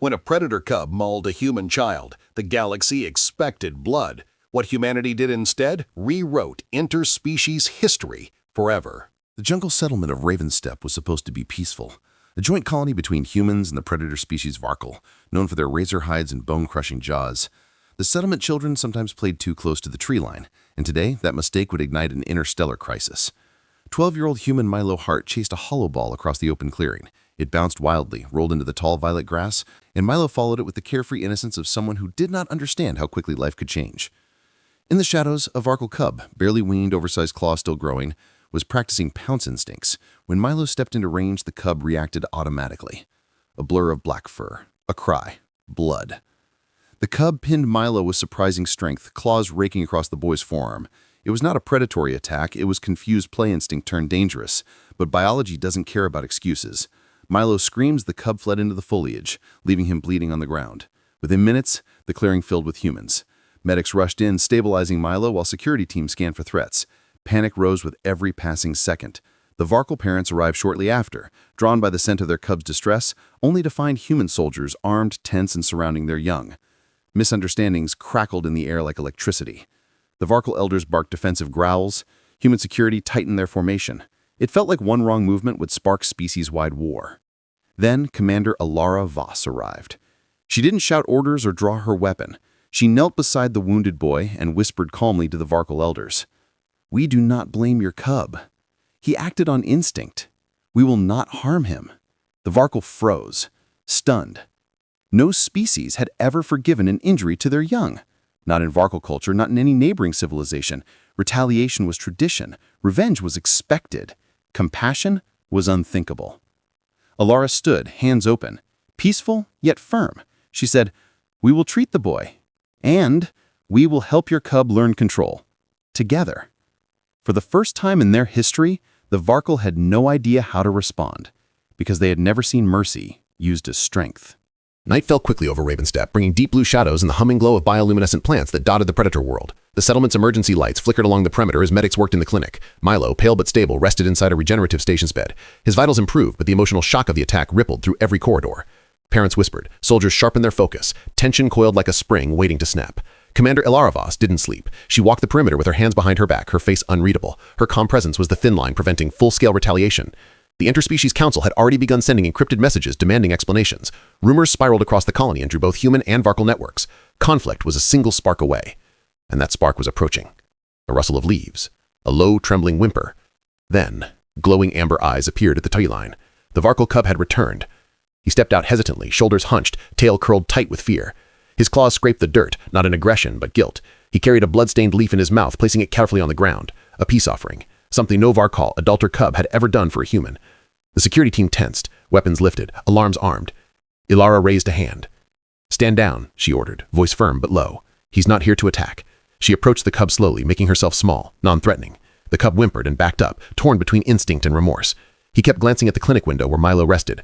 When a predator cub mauled a human child, the galaxy expected blood. What humanity did instead rewrote interspecies history forever. The jungle settlement of Ravenstep was supposed to be peaceful, a joint colony between humans and the predator species Varkle, known for their razor hides and bone-crushing jaws. The settlement children sometimes played too close to the tree line, and today that mistake would ignite an interstellar crisis. 12-year-old human Milo Hart chased a hollow ball across the open clearing. It bounced wildly, rolled into the tall violet grass, and Milo followed it with the carefree innocence of someone who did not understand how quickly life could change. In the shadows, a Varkle cub, barely weaned, oversized claw still growing, was practicing pounce instincts. When Milo stepped into range, the cub reacted automatically. A blur of black fur, a cry, blood. The cub pinned Milo with surprising strength, claws raking across the boy's forearm. It was not a predatory attack, it was confused play instinct turned dangerous. But biology doesn't care about excuses. Milo screams, the cub fled into the foliage, leaving him bleeding on the ground. Within minutes, the clearing filled with humans. Medics rushed in, stabilizing Milo while security teams scanned for threats. Panic rose with every passing second. The Varkle parents arrived shortly after, drawn by the scent of their cub's distress, only to find human soldiers armed, tense, and surrounding their young. Misunderstandings crackled in the air like electricity. The Varkle elders barked defensive growls. Human security tightened their formation. It felt like one wrong movement would spark species-wide war. Then Commander Alara Voss arrived. She didn't shout orders or draw her weapon. She knelt beside the wounded boy and whispered calmly to the Varkle elders. "We do not blame your cub. He acted on instinct. We will not harm him." The Varkle froze, stunned. No species had ever forgiven an injury to their young. Not in Varkle culture, not in any neighboring civilization. Retaliation was tradition. Revenge was expected. Compassion was unthinkable. Alara stood, hands open, peaceful yet firm. She said, "We will treat the boy, and we will help your cub learn control. Together." For the first time in their history, the Varkle had no idea how to respond, because they had never seen mercy used as strength. Night fell quickly over Ravenstep, bringing deep blue shadows and the humming glow of bioluminescent plants that dotted the predator world. The settlement's emergency lights flickered along the perimeter as medics worked in the clinic. Milo, pale but stable, rested inside a regenerative station's bed. His vitals improved, but the emotional shock of the attack rippled through every corridor. Parents whispered. Soldiers sharpened their focus. Tension coiled like a spring, waiting to snap. Commander Alara Voss didn't sleep. She walked the perimeter with her hands behind her back, her face unreadable. Her calm presence was the thin line preventing full-scale retaliation. The Interspecies Council had already begun sending encrypted messages demanding explanations. Rumors spiraled across the colony and drew both human and Varkle networks. Conflict was a single spark away. And that spark was approaching. A rustle of leaves. A low, trembling whimper. Then, glowing amber eyes appeared at the tree line. The Varkle cub had returned. He stepped out hesitantly, shoulders hunched, tail curled tight with fear. His claws scraped the dirt, not in aggression, but guilt. He carried a blood-stained leaf in his mouth, placing it carefully on the ground. A peace offering. Something no Varkle, adult or cub, had ever done for a human. The security team tensed, weapons lifted, alarms armed. Ilara raised a hand. "Stand down," she ordered, voice firm but low. "He's not here to attack." She approached the cub slowly, making herself small, non-threatening. The cub whimpered and backed up, torn between instinct and remorse. He kept glancing at the clinic window where Milo rested.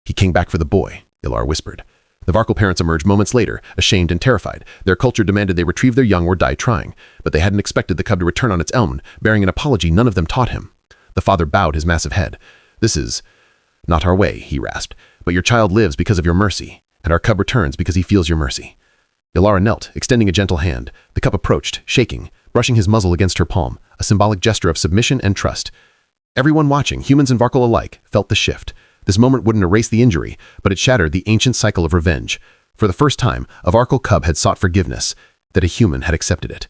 "He came back for the boy," Ilara whispered. The Varkle parents emerged moments later, ashamed and terrified. Their culture demanded they retrieve their young or die trying, but they hadn't expected the cub to return on its own, bearing an apology none of them taught him. The father bowed his massive head. "This is not our way," he rasped, "but your child lives because of your mercy, and our cub returns because he feels your mercy." Ilara knelt, extending a gentle hand. The cub approached, shaking, brushing his muzzle against her palm, a symbolic gesture of submission and trust. Everyone watching, humans and Varkle alike, felt the shift. This moment wouldn't erase the injury, but it shattered the ancient cycle of revenge. For the first time, a Varkle cub had sought forgiveness, that a human had accepted it.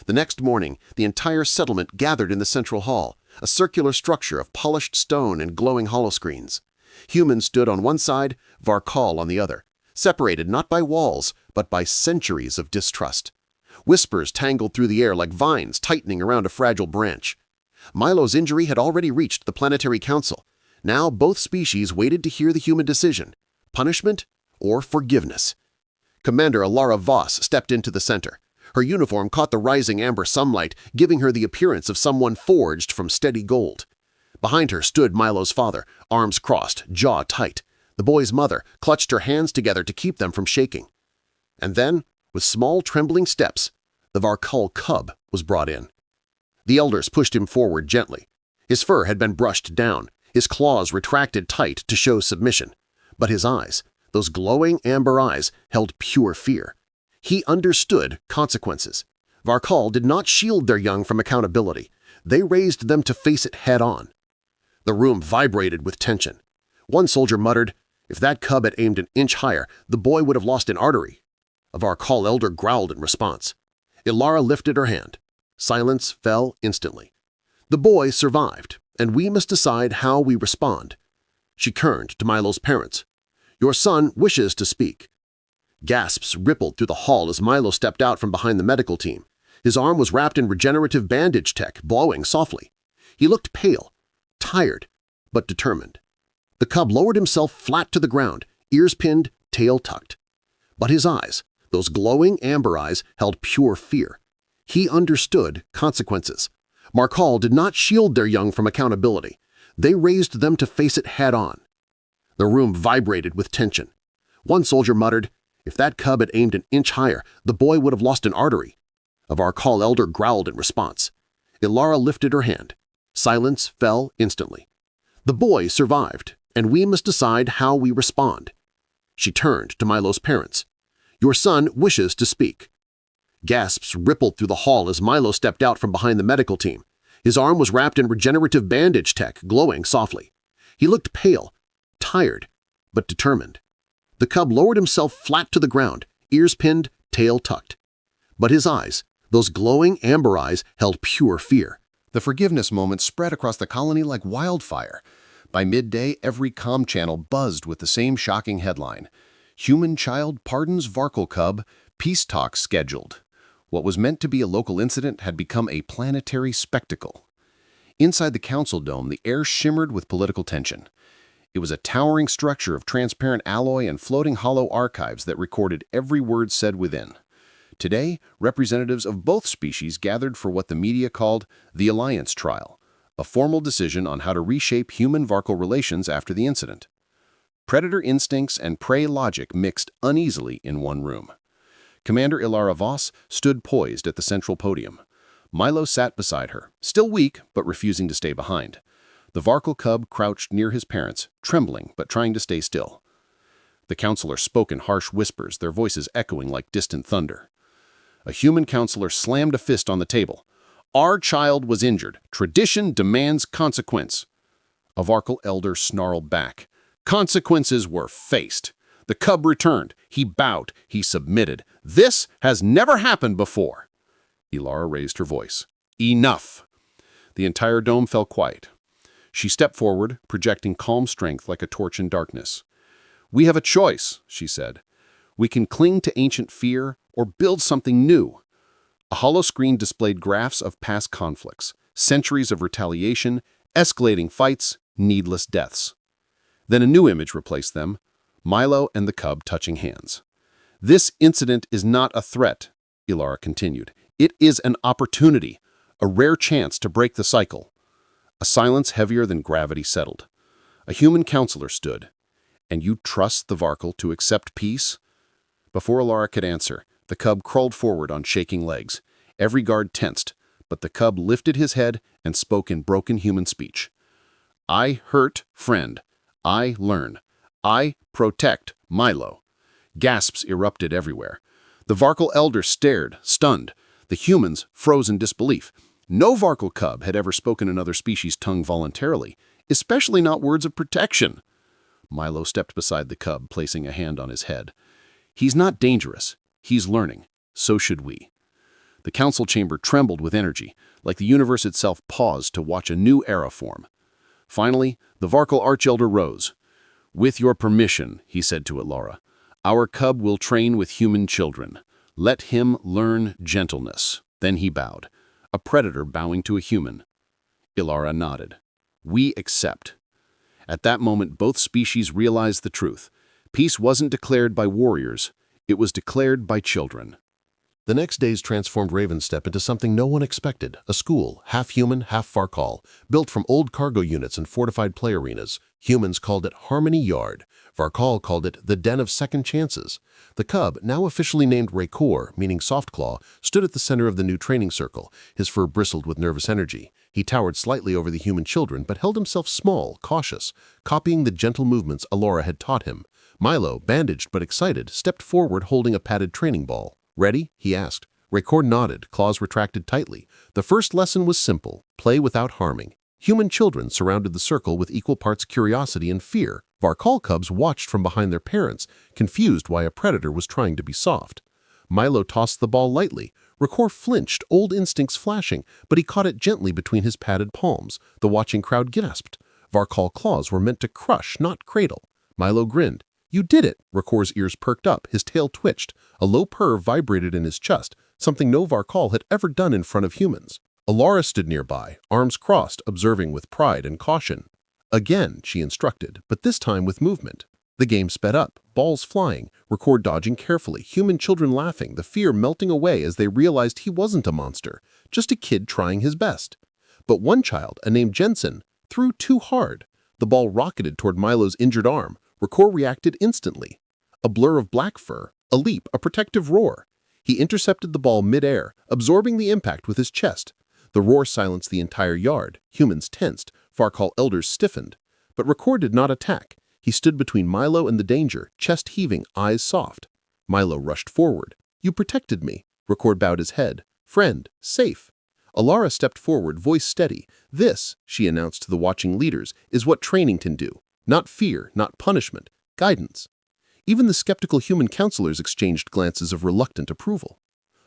The next morning, the entire settlement gathered in the central hall, a circular structure of polished stone and glowing holoscreens. Humans stood on one side, Varkle on the other, separated not by walls, but by centuries of distrust. Whispers tangled through the air like vines tightening around a fragile branch. Milo's injury had already reached the Planetary Council. Now both species waited to hear the human decision, punishment or forgiveness. Commander Alara Voss stepped into the center. Her uniform caught the rising amber sunlight, giving her the appearance of someone forged from steady gold. Behind her stood Milo's father, arms crossed, jaw tight. The boy's mother clutched her hands together to keep them from shaking. And then, with small trembling steps, the Varkle cub was brought in. The elders pushed him forward gently. His fur had been brushed down, his claws retracted tight to show submission. But his eyes, Those glowing amber eyes held pure fear. He understood consequences. Varkal did not shield their young from accountability. They raised them to face it head-on. The room vibrated with tension. One soldier muttered, "If that cub had aimed an inch higher, the boy would have lost an artery." A Varkal elder growled in response. Ilara lifted her hand. Silence fell instantly. The boy survived, and we must decide how we respond. She turned to Milo's parents. "Your son wishes to speak." Gasps rippled through the hall as Milo stepped out from behind the medical team. His arm was wrapped in regenerative bandage tech, blowing softly. He looked pale, tired, but determined. The cub lowered himself flat to the ground, ears pinned, tail tucked. But his eyes, those glowing amber eyes, held pure fear. He understood consequences. Varkal did not shield their young from accountability. They raised them to face it head-on. The room vibrated with tension. One soldier muttered, "If that cub had aimed an inch higher, the boy would have lost an artery." A Varkal elder growled in response. Ilara lifted her hand. Silence fell instantly. The boy survived, and we must decide how we respond. She turned to Milo's parents. "Your son wishes to speak." Gasps rippled through the hall as Milo stepped out from behind the medical team. His arm was wrapped in regenerative bandage tech, glowing softly. He looked pale, tired, but determined. The cub lowered himself flat to the ground, ears pinned, tail tucked. But his eyes, those glowing amber eyes, held pure fear. The forgiveness moment spread across the colony like wildfire. By midday, every comm channel buzzed with the same shocking headline. Human child pardons Varkal cub, peace talks scheduled. What was meant to be a local incident had become a planetary spectacle. Inside the council dome, the air shimmered with political tension. It was a towering structure of transparent alloy and floating hollow archives that recorded every word said within. Today, representatives of both species gathered for what the media called the Alliance Trial, a formal decision on how to reshape human-Varkal relations after the incident. Predator instincts and prey logic mixed uneasily in one room. Commander Ilara Voss stood poised at the central podium. Milo sat beside her, still weak but refusing to stay behind. The Varkal cub crouched near his parents, trembling but trying to stay still. The counselor spoke in harsh whispers, their voices echoing like distant thunder. A human counselor slammed a fist on the table. "Our child was injured. Tradition demands consequence." A Varkal elder snarled back. "Consequences were faced." The cub returned. He bowed. He submitted. "This has never happened before." Ilara raised her voice. "Enough." The entire dome fell quiet. She stepped forward, projecting calm strength like a torch in darkness. "We have a choice," she said. "We can cling to ancient fear or build something new." A hollow screen displayed graphs of past conflicts, centuries of retaliation, escalating fights, needless deaths. Then a new image replaced them, Milo and the cub touching hands. "This incident is not a threat," Ilara continued. "It is an opportunity, a rare chance to break the cycle." A silence heavier than gravity settled. A human counselor stood. "And you trust the Varkal to accept peace?" Before Ilara could answer, the cub crawled forward on shaking legs. Every guard tensed, but the cub lifted his head and spoke in broken human speech. "I hurt, friend. I learn. I protect Milo." Gasps erupted everywhere. The Varkal elder stared, stunned. The humans froze in disbelief. No Varkal cub had ever spoken another species' tongue voluntarily, especially not words of protection. Milo stepped beside the cub, placing a hand on his head. "He's not dangerous. He's learning. So should we." The council chamber trembled with energy, like the universe itself paused to watch a new era form. Finally, the Varkal archelder rose. "With your permission," he said to Ilara, "our cub will train with human children. Let him learn gentleness." Then he bowed, a predator bowing to a human. Ilara nodded. "We accept." At that moment, both species realized the truth. Peace wasn't declared by warriors. It was declared by children. The next days transformed Ravenstep into something no one expected, a school, half human, half Varkal, built from old cargo units and fortified play arenas. Humans called it Harmony Yard. Varkal called it the Den of Second Chances. The cub, now officially named Raykor, meaning soft claw, stood at the center of the new training circle. His fur bristled with nervous energy. He towered slightly over the human children, but held himself small, cautious, copying the gentle movements Ilara had taught him. Milo, bandaged but excited, stepped forward holding a padded training ball. "Ready?" he asked. Rancor nodded, claws retracted tightly. The first lesson was simple: play without harming. Human children surrounded the circle with equal parts curiosity and fear. Varkal cubs watched from behind their parents, confused why a predator was trying to be soft. Milo tossed the ball lightly. Rancor flinched, old instincts flashing, but he caught it gently between his padded palms. The watching crowd gasped. Varkal claws were meant to crush, not cradle. Milo grinned. "You did it!" Racor's ears perked up, his tail twitched. A low purr vibrated in his chest, something no Varkal had ever done in front of humans. Alara stood nearby, arms crossed, observing with pride and caution. "Again," she instructed, but this time with movement. The game sped up, balls flying, Racor dodging carefully, human children laughing, the fear melting away as they realized he wasn't a monster, just a kid trying his best. But one child, a named Jensen, threw too hard. The ball rocketed toward Milo's injured arm. Racor reacted instantly. A blur of black fur, a leap, a protective roar. He intercepted the ball mid-air, absorbing the impact with his chest. The roar silenced the entire yard. Humans tensed. Varkal elders stiffened. But Racor did not attack. He stood between Milo and the danger, chest heaving, eyes soft. Milo rushed forward. "You protected me." Racor bowed his head. "Friend, safe." Alara stepped forward, voice steady. "This," she announced to the watching leaders, "is what training can do. Not fear, not punishment. Guidance." Even the skeptical human counselors exchanged glances of reluctant approval.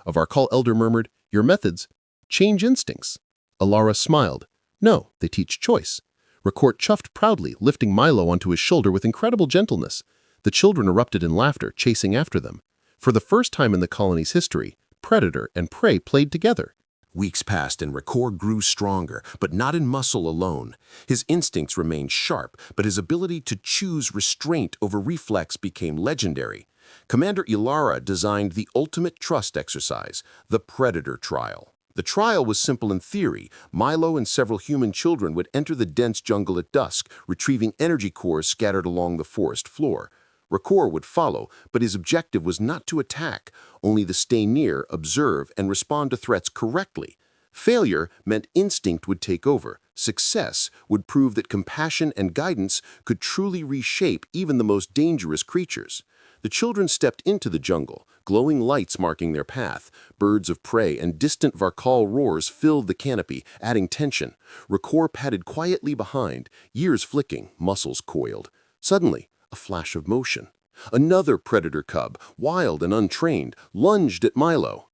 A Varkal elder murmured, "Your methods change instincts." Alara smiled. "No, they teach choice." Racor chuffed proudly, lifting Milo onto his shoulder with incredible gentleness. The children erupted in laughter, chasing after them. For the first time in the colony's history, predator and prey played together. Weeks passed and Racor grew stronger, but not in muscle alone. His instincts remained sharp, but his ability to choose restraint over reflex became legendary. Commander Ilara designed the ultimate trust exercise, the Predator Trial. The trial was simple in theory. Milo and several human children would enter the dense jungle at dusk, retrieving energy cores scattered along the forest floor. Racor would follow, but his objective was not to attack, only to stay near, observe, and respond to threats correctly. Failure meant instinct would take over. Success would prove that compassion and guidance could truly reshape even the most dangerous creatures. The children stepped into the jungle, glowing lights marking their path. Birds of prey and distant Varkal roars filled the canopy, adding tension. Racor padded quietly behind, ears flicking, muscles coiled. Suddenly, a flash of motion. Another predator cub, wild and untrained, lunged at Milo.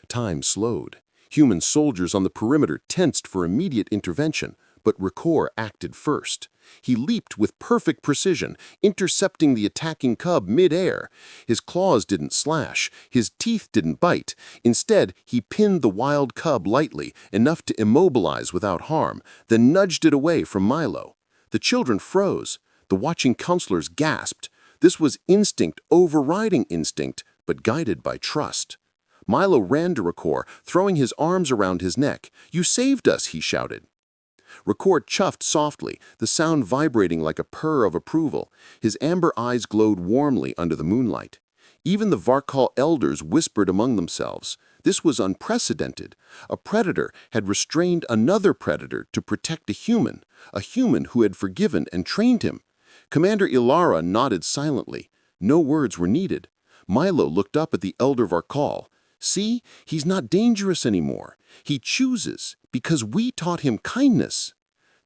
Time slowed. Human soldiers on the perimeter tensed for immediate intervention, but Racor acted first. He leaped with perfect precision, intercepting the attacking cub mid-air. His claws didn't slash, his teeth didn't bite. Instead, he pinned the wild cub lightly, enough to immobilize without harm, then nudged it away from Milo. The children froze. The watching counselors gasped. This was instinct overriding instinct, but guided by trust. Milo ran to Racor, throwing his arms around his neck. "You saved us," he shouted. Racor chuffed softly, the sound vibrating like a purr of approval. His amber eyes glowed warmly under the moonlight. Even the Varkal elders whispered among themselves. This was unprecedented. A predator had restrained another predator to protect a human who had forgiven and trained him. Commander Ilara nodded silently. No words were needed. Milo looked up at the elder Varkal. "See, he's not dangerous anymore. He chooses, because we taught him kindness."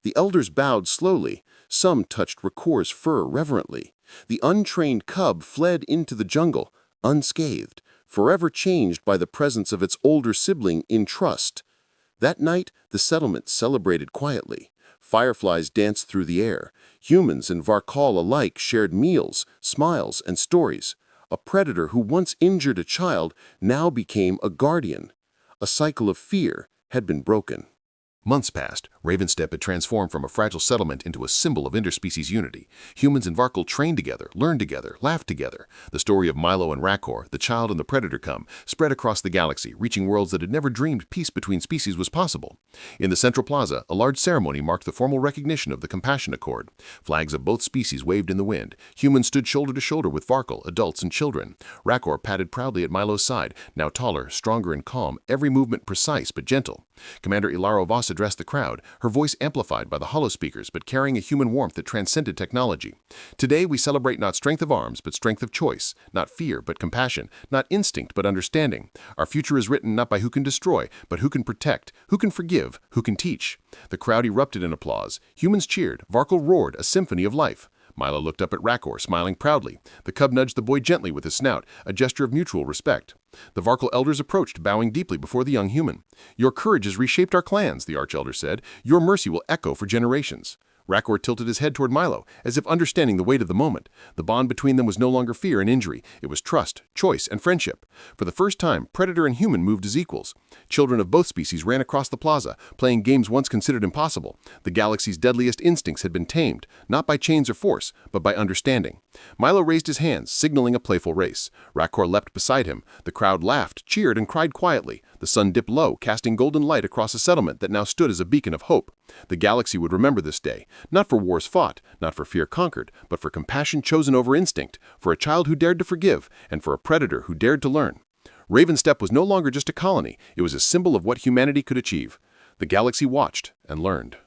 The elders bowed slowly. Some touched Racor's fur reverently. The untrained cub fled into the jungle, unscathed, forever changed by the presence of its older sibling in trust. That night, the settlement celebrated quietly. Fireflies danced through the air. Humans and Varkal alike shared meals, smiles, and stories. A predator who once injured a child now became a guardian. A cycle of fear had been broken. Months passed. Ravenstep had transformed from a fragile settlement into a symbol of interspecies unity. Humans and Varkal trained together, learned together, laughed together. The story of Milo and Racor, the child and the predator cub, spread across the galaxy, reaching worlds that had never dreamed peace between species was possible. In the central plaza, a large ceremony marked the formal recognition of the Compassion Accord. Flags of both species waved in the wind. Humans stood shoulder to shoulder with Varkal, adults and children. Racor padded proudly at Milo's side, now taller, stronger and calm, every movement precise but gentle. Commander Ilaro Voss addressed the crowd. her voice amplified by the hollow speakers but carrying a human warmth that transcended technology. Today, we celebrate not strength of arms but strength of choice, not fear but compassion, not instinct but understanding. Our future is written not by who can destroy, but who can protect, who can forgive, who can teach. The crowd erupted in applause. Humans cheered. Varkle roared, a symphony of life. Milo looked up at Rakor, smiling proudly. The cub nudged the boy gently with his snout, a gesture of mutual respect. The Varkle elders approached, bowing deeply before the young human. "Your courage has reshaped our clans," the archelder said. "Your mercy will echo for generations." Rakor tilted his head toward Milo, as if understanding the weight of the moment. The bond between them was no longer fear and injury. It was trust, choice, and friendship. For the first time, predator and human moved as equals. Children of both species ran across the plaza, playing games once considered impossible. The galaxy's deadliest instincts had been tamed, not by chains or force, but by understanding. Milo raised his hands, signaling a playful race. Rakor leapt beside him. The crowd laughed, cheered, and cried quietly. The sun dipped low, casting golden light across a settlement that now stood as a beacon of hope. The galaxy would remember this day, not for wars fought, not for fear conquered, but for compassion chosen over instinct, for a child who dared to forgive, and for a predator who dared to learn. Ravenstep was no longer just a colony, it was a symbol of what humanity could achieve. The galaxy watched and learned.